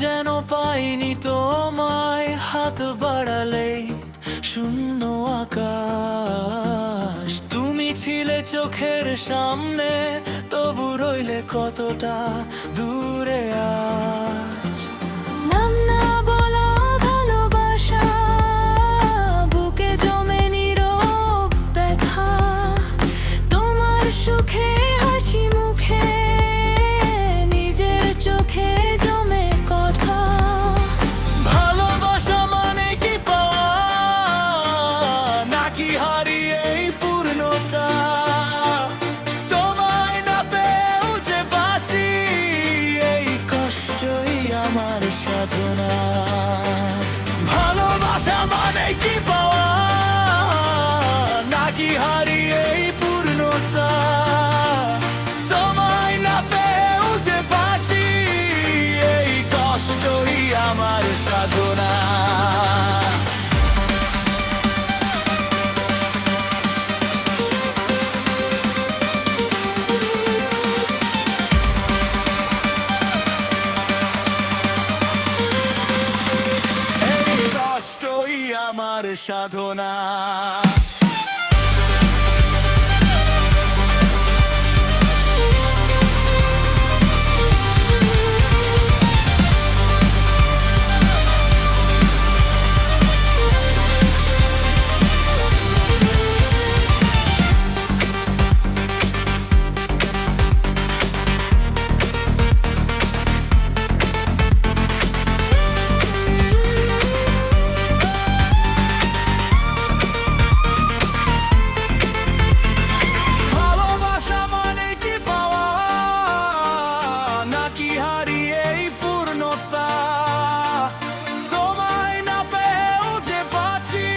যেন পাইনি তোমায়, হাত বাড়ালেই শূন্য আকাশ। তুমি ছিলে চোখের সামনে, তবু রইলে কতটা দূরে আজ। নাম না বলা ভালোবাসা, বুকে জমে নীরব ব্যথা। তোমার সুখে হাসি মুখে, নিজের চোখে জমে কথা। ভালোবাসা মানে কি পাওয়া, নাকি হারিয়ে এই পূর্ণতা? তোমায় না পেয়েও যে বাঁচি, এই কষ্টই আমার সাধনা। ভালোবাসা মানে কি পাওয়া, নাকি হারিয়ে এই পূর্ণতা? তোমায় না পেয়েও যে বাঁচি, এই কষ্টই আমার সাধনা। এই কষ্টই আমার সাধনা। ভালোবাসা মানে কি পাওয়া, নাকি হারিয়ে এই পূর্ণতা? তোমায় না পেয়েও যে বাঁচি,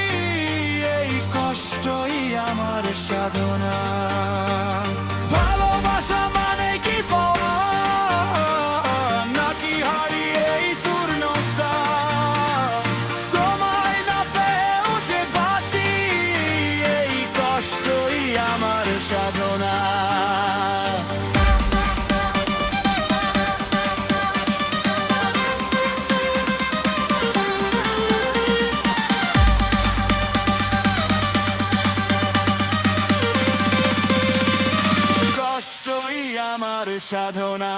এই কষ্টই আমার সাধনা। ভালোবাসা মানে কি পাওয়া, নাকি হারিয়ে এই পূর্ণতা? তোমায় না পেয়েও যে বাঁচি, এই কষ্টই আমার সাধনা। কষ্টই আমার সাধনা।